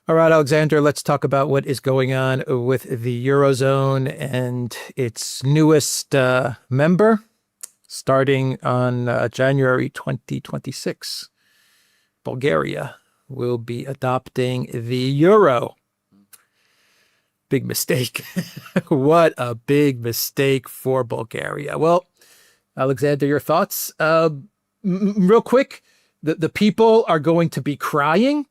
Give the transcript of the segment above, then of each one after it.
All right, Alexander, let's talk about what is going on with the Eurozone and its newest member starting on January 2026. Bulgaria will be adopting the euro. Big mistake. What a big mistake for Bulgaria. Well, Alexander, your thoughts? Real quick, the people are going to be crying.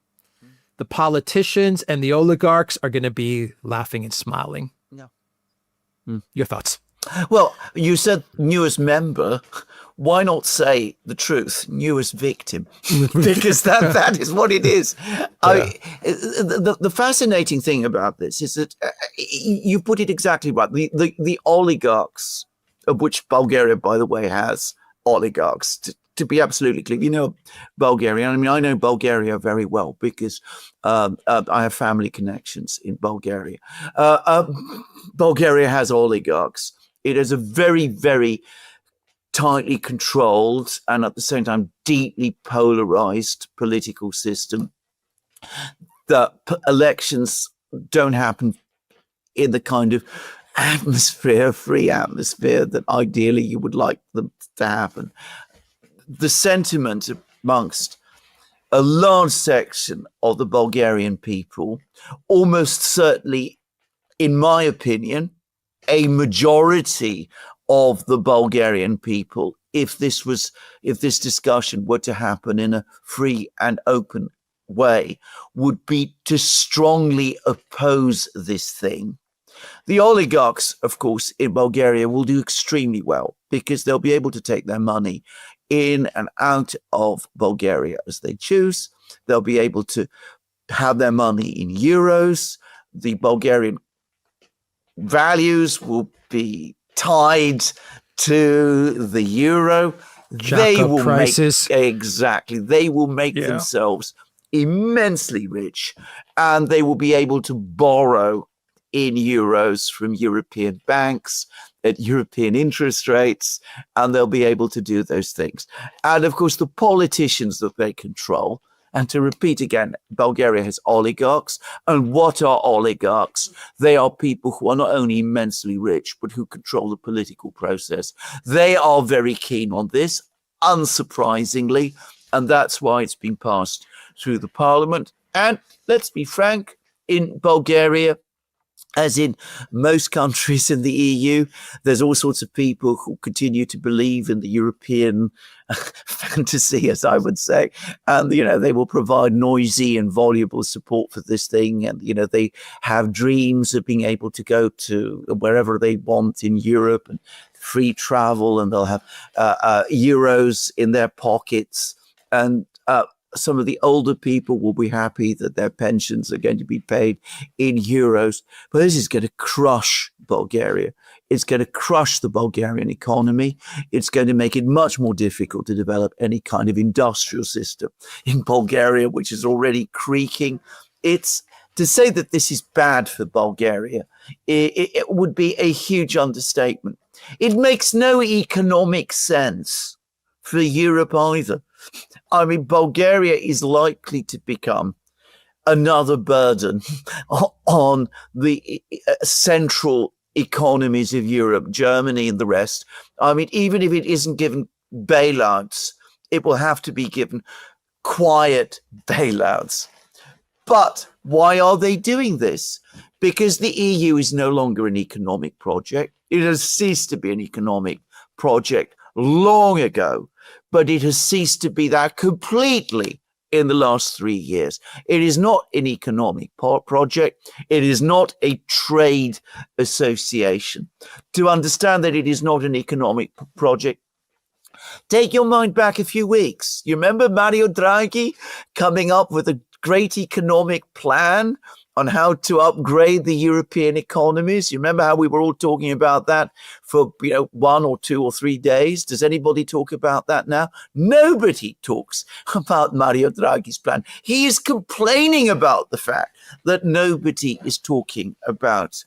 The politicians and the oligarchs are going to be laughing and smiling. No. Your thoughts? Well, you said newest member. Why not say the truth? Newest victim, because that is what it is. Yeah. The fascinating thing about this is that you put it exactly right. The oligarchs, of which Bulgaria, by the way, has oligarchs. To be absolutely clear, you know Bulgaria. I mean, I know Bulgaria very well because I have family connections in Bulgaria. Bulgaria has oligarchs. It is a very, very tightly controlled and at the same time deeply polarized political system. The elections don't happen in the kind of free atmosphere that ideally you would like them to happen. The sentiment amongst a large section of the Bulgarian people, almost certainly, in my opinion, a majority of the Bulgarian people, if this discussion were to happen in a free and open way, would be to strongly oppose this thing. The oligarchs, of course, in Bulgaria will do extremely well because they'll be able to take their money in and out of Bulgaria as they choose. They'll be able to have their money in euros. The Bulgarian values will be tied to the euro. They will prices. They will make themselves immensely rich, and they will be able to borrow in euros from European banks at European interest rates, and they'll be able to do those things. And of course, the politicians that they control, and to repeat again, Bulgaria has oligarchs. And what are oligarchs? They are people who are not only immensely rich, but who control the political process. They are very keen on this, unsurprisingly, and that's why it's been passed through the parliament. And let's be frank, in Bulgaria, as in most countries in the EU, there's all sorts of people who continue to believe in the European fantasy, as I would say. And, they will provide noisy and voluble support for this thing. And, they have dreams of being able to go to wherever they want in Europe and free travel, and they'll have euros in their pockets. And some of the older people will be happy that their pensions are going to be paid in euros. But this is going to crush Bulgaria. It's going to crush the Bulgarian economy. It's going to make it much more difficult to develop any kind of industrial system in Bulgaria, which is already creaking. It's to say that this is bad for Bulgaria, it would be a huge understatement. It makes no economic sense for Europe either. I mean, Bulgaria is likely to become another burden on the central economies of Europe, Germany and the rest. I mean, even if it isn't given bailouts, it will have to be given quiet bailouts. But why are they doing this? Because the EU is no longer an economic project. It has ceased to be an economic project long ago. But it has ceased to be that completely in the last 3 years. It is not an economic project. It is not a trade association. To understand that it is not an economic project, take your mind back a few weeks. You remember Mario Draghi coming up with a great economic plan on how to upgrade the European economies? You remember how we were all talking about that for 1 or 2 or 3 days? Does anybody talk about that now? Nobody talks about Mario Draghi's plan. He is complaining about the fact that nobody is talking about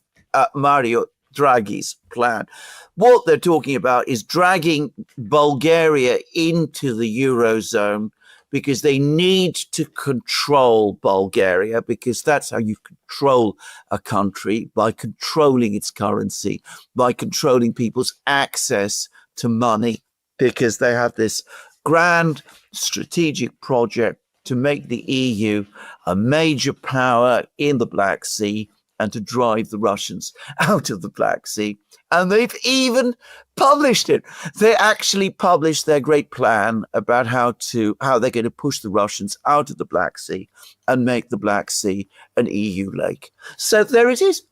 Mario Draghi's plan. What they're talking about is dragging Bulgaria into the Eurozone because they need to control Bulgaria, because that's how you control a country, by controlling its currency, by controlling people's access to money, because they have this grand strategic project to make the EU a major power in the Black Sea and to drive the Russians out of the Black Sea. And they've even published it. They actually published their great plan about how they're going to push the Russians out of the Black Sea and make the Black Sea an EU lake. So there it is.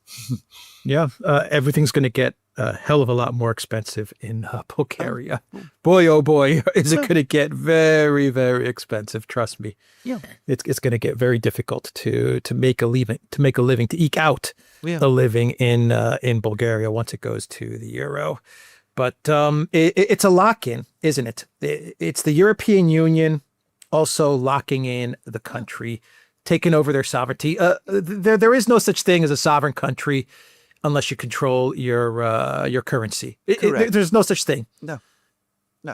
Yeah, everything's going to get a hell of a lot more expensive in Bulgaria. Boy, oh boy, is it going to get very, very expensive. Trust me. Yeah, it's going to get very difficult to make a living, to eke out a living in Bulgaria once it goes to the euro. But it's a lock-in, isn't it? It's the European Union also locking in the country, taking over their sovereignty. There is no such thing as a sovereign country unless you control your currency. There's no such thing. No.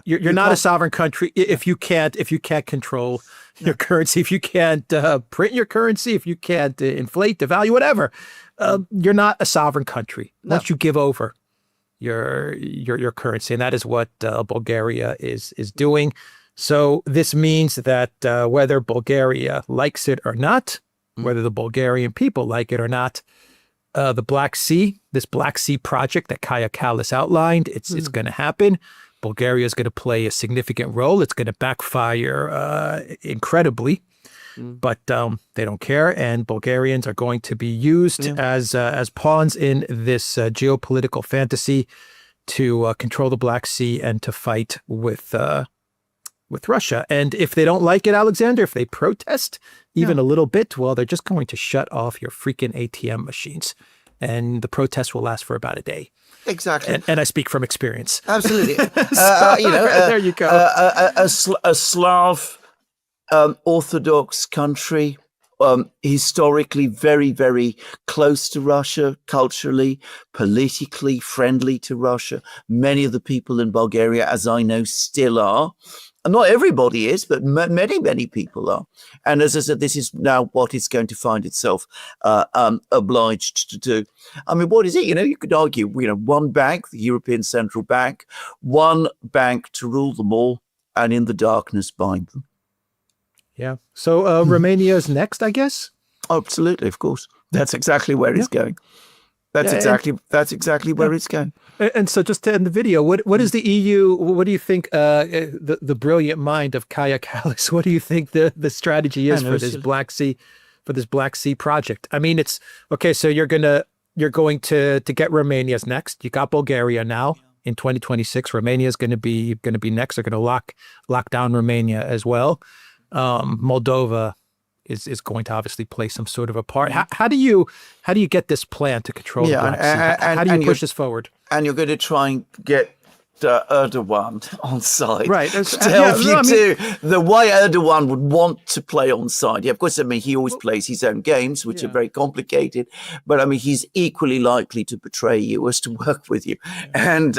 You're not a sovereign country if you can't control your currency, if you can't print your currency, if you can't inflate the value, whatever. You're not a sovereign country once you give over your currency, and that is what Bulgaria is doing. So this means that whether Bulgaria likes it or not, whether the Bulgarian people like it or not, the Black Sea, this Black Sea project that Kaja Kallas outlined, it's going to happen. Bulgaria is going to play a significant role. It's going to backfire incredibly, but they don't care. And Bulgarians are going to be used as pawns in this geopolitical fantasy to control the Black Sea and to fight with Russia. And if they don't like it, Alexander, if they protest even a little bit, well, they're just going to shut off your freaking ATM machines. And the protest will last for about a day. Exactly. And I speak from experience. Absolutely. There you go. A Slav Orthodox country, historically very, very close to Russia, culturally, politically friendly to Russia. Many of the people in Bulgaria, as I know, still are. Not everybody is, but many, many people are. And as I said, this is now what it's going to find itself obliged to do. I mean, what is it? You could argue, one bank, the European Central Bank, one bank to rule them all, and in the darkness bind them. Yeah. So Romania's next, I guess? Absolutely, of course. That's exactly where it's going. That's exactly where it's going. And so just to end the video, what is the EU, what do you think the brilliant mind of Kaja Kallas, what do you think the strategy is for this Black Sea project? I mean, it's okay, so you're going to get Romania's next. You got Bulgaria now in 2026. Romania is going to be next. They're going to lock down Romania as well. Moldova is going to obviously play some sort of a part. How do you get this plan to control the Black Sea? How do you push this forward? And you're going to try and get Erdogan on side, right? To help the way Erdogan would want to play on side. Yeah, of course. I mean, he always plays his own games, which are very complicated. But I mean, he's equally likely to betray you as to work with you, and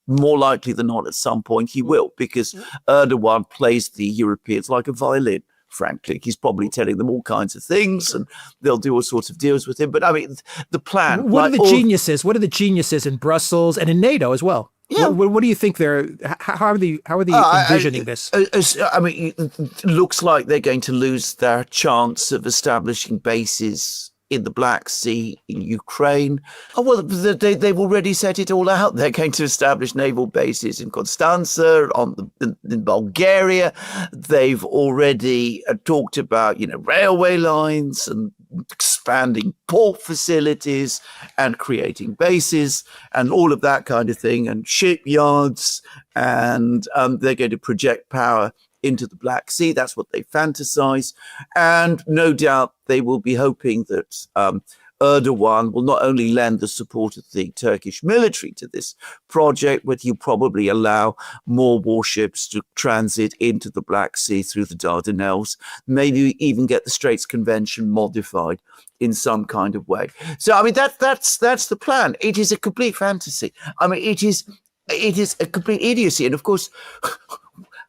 more likely than not, at some point he will, because Erdogan plays the Europeans like a violin. Frankly, he's probably telling them all kinds of things, and they'll do all sorts of deals with him. But I mean, the plan. What are the geniuses? What are the geniuses in Brussels and in NATO as well? Yeah. What do you think they're? How are they envisioning this? I mean, it looks like they're going to lose their chance of establishing bases in the Black Sea, in Ukraine. Oh, well, they've already set it all out. They're going to establish naval bases in Constanza, in Bulgaria. They've already talked about, railway lines and expanding port facilities and creating bases and all of that kind of thing, and shipyards. And they're going to project power into the Black Sea. That's what they fantasize. And no doubt they will be hoping that Erdogan will not only lend the support of the Turkish military to this project, but he'll probably allow more warships to transit into the Black Sea through the Dardanelles, maybe even get the Straits Convention modified in some kind of way. So, I mean, that's the plan. It is a complete fantasy. I mean, it is a complete idiocy. And of course,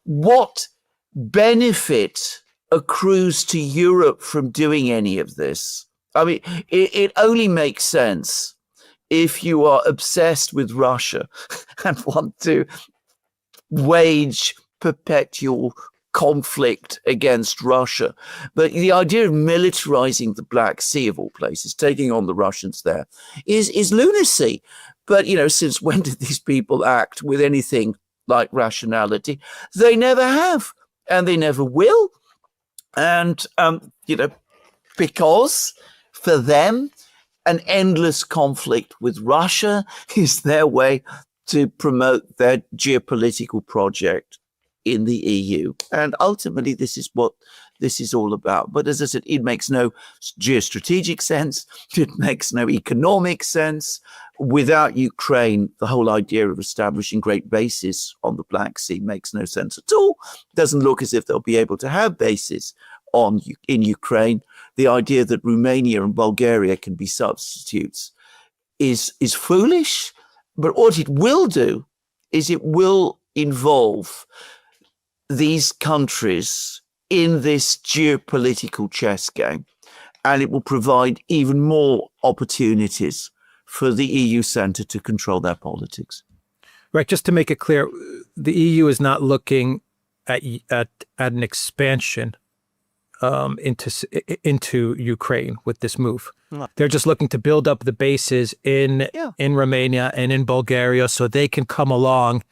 what benefit accrues to Europe from doing any of this. I mean, it only makes sense if you are obsessed with Russia and want to wage perpetual conflict against Russia. But the idea of militarizing the Black Sea, of all places, taking on the Russians there, is lunacy. But, since when did these people act with anything like rationality? They never have, and they never will. And, because for them, an endless conflict with Russia is their way to promote their geopolitical project in the EU. And ultimately, this is what this is all about. But as I said, it makes no geostrategic sense. It makes no economic sense. Without Ukraine, the whole idea of establishing great bases on the Black Sea makes no sense at all. Doesn't look as if they'll be able to have bases in Ukraine. The idea that Romania and Bulgaria can be substitutes is foolish. But what it will do is it will involve these countries in this geopolitical chess game, and it will provide even more opportunities for the EU center to control their politics. Right. Just to make it clear, the EU is not looking at an expansion into Ukraine with this move. No. They're just looking to build up the bases in Romania and in Bulgaria so they can come along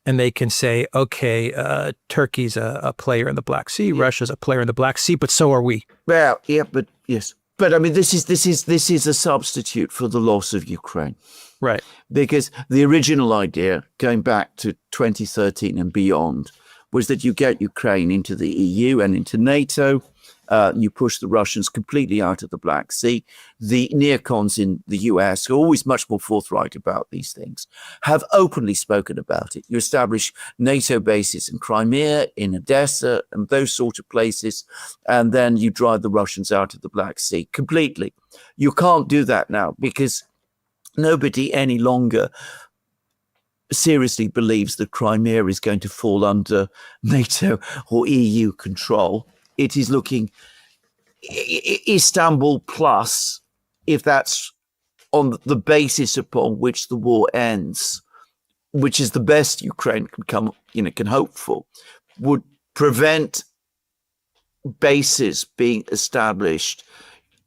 and they can say, okay, Turkey's a player in the Black Sea, Russia's a player in the Black Sea, but so are we. Well, yeah, but yes. But I mean, this is a substitute for the loss of Ukraine. Right. Because the original idea, going back to 2013 and beyond, was that you get Ukraine into the EU and into NATO. You push the Russians completely out of the Black Sea. The neocons in the US, who are always much more forthright about these things, have openly spoken about it. You establish NATO bases in Crimea, in Odessa, and those sort of places, and then you drive the Russians out of the Black Sea completely. You can't do that now because nobody any longer seriously believes that Crimea is going to fall under NATO or EU control. It is looking Istanbul plus, if that's on the basis upon which the war ends, which is the best Ukraine can hope for, would prevent bases being established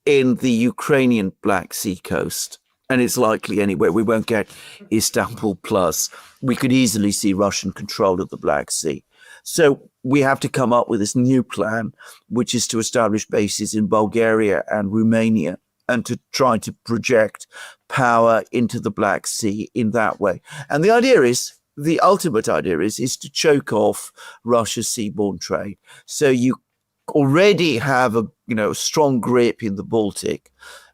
in the Ukrainian Black Sea coast. And it's likely anyway, we won't get Istanbul plus. We could easily see Russian control of the Black Sea. So we have to come up with this new plan, which is to establish bases in Bulgaria and Romania and to try to project power into the Black Sea in that way. And the idea is, the ultimate idea is to choke off Russia's seaborne trade. So you already have a strong grip in the Baltic,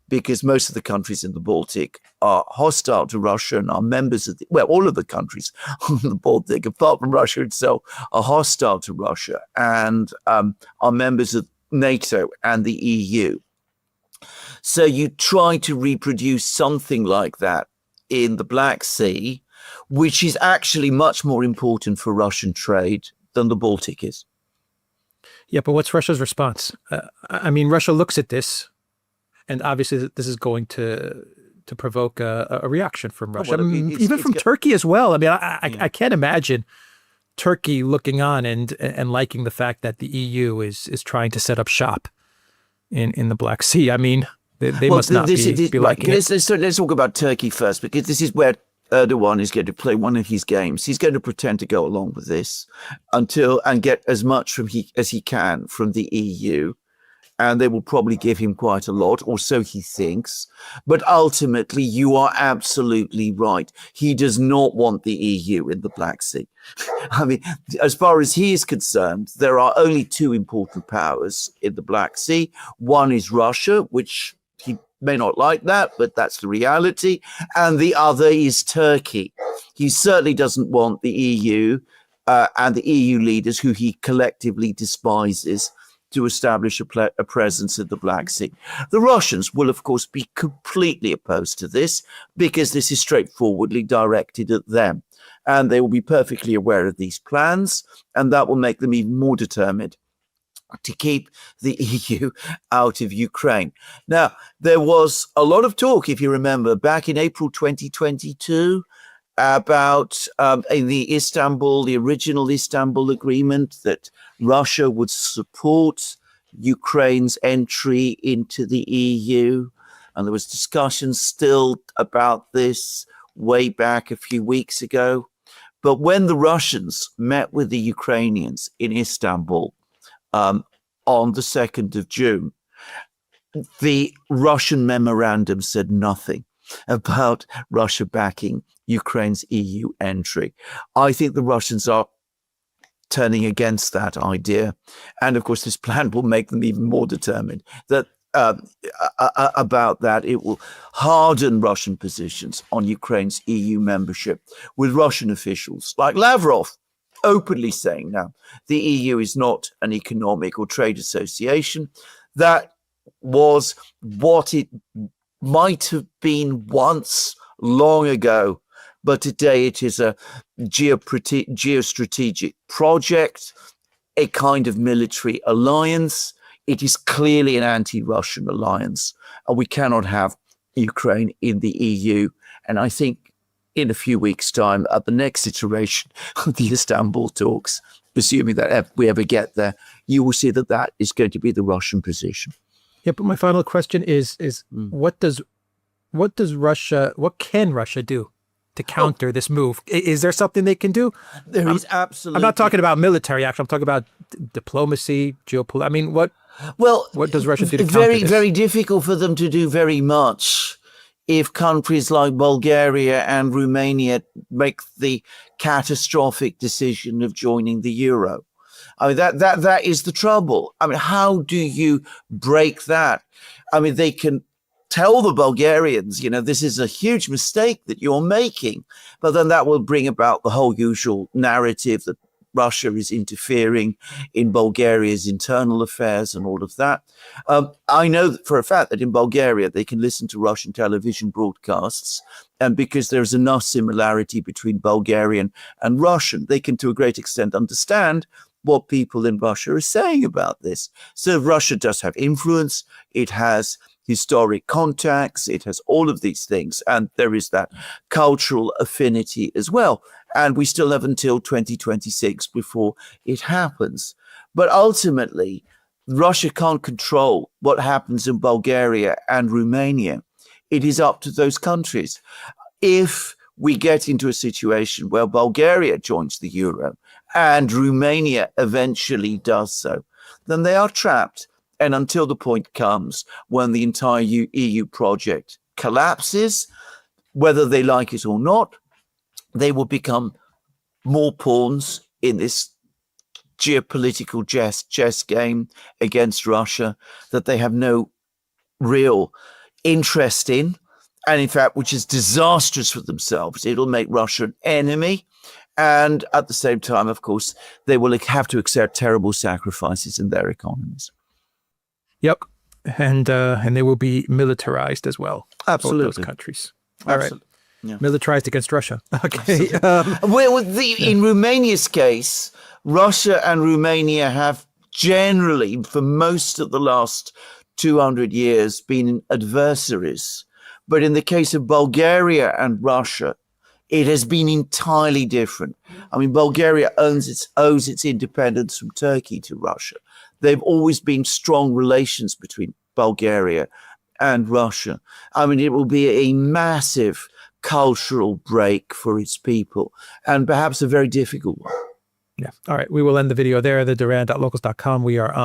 because most of the countries in the Baltic are hostile to Russia and are members of all of the countries on the Baltic, apart from Russia itself, are hostile to Russia and are members of NATO and the EU. So you try to reproduce something like that in the Black Sea, which is actually much more important for Russian trade than the Baltic is. Yeah, but what's Russia's response? Russia looks at this, and obviously this is going to provoke a reaction from Russia, even from Turkey as well. I can't imagine Turkey looking on and liking the fact that the EU is trying to set up shop in the Black Sea. They must not be liking it. Let's talk about Turkey first, because this is where Erdogan is going to play one of his games. He's going to pretend to go along with this and get as much as he can from the EU. And they will probably give him quite a lot, or so he thinks. But ultimately, you are absolutely right. He does not want the EU in the Black Sea. As far as he is concerned, there are only two important powers in the Black Sea. One is Russia, which he may not like that, but that's the reality. And the other is Turkey. He certainly doesn't want the EU and the EU leaders, who he collectively despises, to establish a presence in the Black Sea. The Russians will, of course, be completely opposed to this, because this is straightforwardly directed at them. and they will be perfectly aware of these plans, and that will make them even more determined to keep the EU out of Ukraine. Now, there was a lot of talk, if you remember, back in April 2022 about in the original Istanbul agreement, that Russia would support Ukraine's entry into the EU. And there was discussion still about this way back a few weeks ago. But when the Russians met with the Ukrainians in Istanbul on the 2nd of June, the Russian memorandum said nothing about Russia backing Ukraine's EU entry. I think the Russians are turning against that idea. And of course, this plan will make them even more determined that about that. It will harden Russian positions on Ukraine's EU membership, with Russian officials like Lavrov openly saying now the EU is not an economic or trade association. That was what it might have been once long ago, but today it is a geostrategic project, a kind of military alliance. It is clearly an anti-Russian alliance, and we cannot have Ukraine in the EU. And I think in a few weeks' time, at the next iteration of the Istanbul talks, assuming that we ever get there, you will see that that is going to be the Russian position. Yeah, but my final question is what can Russia do to counter this move? Is there something they can do? There is absolutely. I'm not talking about military action. I'm talking about diplomacy, geopolitics. I mean, what does Russia do to counter this? Very difficult for them to do very much if countries like Bulgaria and Romania make the catastrophic decision of joining the euro. I mean, that is the trouble. I mean, how do you break that? I mean, they can tell the Bulgarians, this is a huge mistake that you're making, but then that will bring about the whole usual narrative that Russia is interfering in Bulgaria's internal affairs and all of that. I know for a fact that in Bulgaria, they can listen to Russian television broadcasts, and because there's enough similarity between Bulgarian and Russian, they can to a great extent understand what people in Russia are saying about this. So Russia does have influence. It has historic contacts. It has all of these things. And there is that cultural affinity as well. And we still have until 2026 before it happens. But ultimately, Russia can't control what happens in Bulgaria and Romania. It is up to those countries. If we get into a situation where Bulgaria joins the euro and Romania eventually does so, then they are trapped. And until the point comes when the entire EU project collapses, whether they like it or not, they will become more pawns in this geopolitical chess game against Russia that they have no real interest in. And in fact, which is disastrous for themselves. It'll make Russia an enemy. And at the same time, of course, they will have to accept terrible sacrifices in their economies. Yep. And they will be militarized as well. Absolutely. Both those countries. All right. Yeah. Militarized against Russia. Okay. In Romania's case, Russia and Romania have generally, for most of the last 200 years, been adversaries. But in the case of Bulgaria and Russia, it has been entirely different. I mean, Bulgaria owes its independence from Turkey to Russia. They've always been strong relations between Bulgaria and Russia. I mean, it will be a massive cultural break for its people, and perhaps a very difficult one. Yeah. All right. We will end the video there. The Duran.locals.com. We are on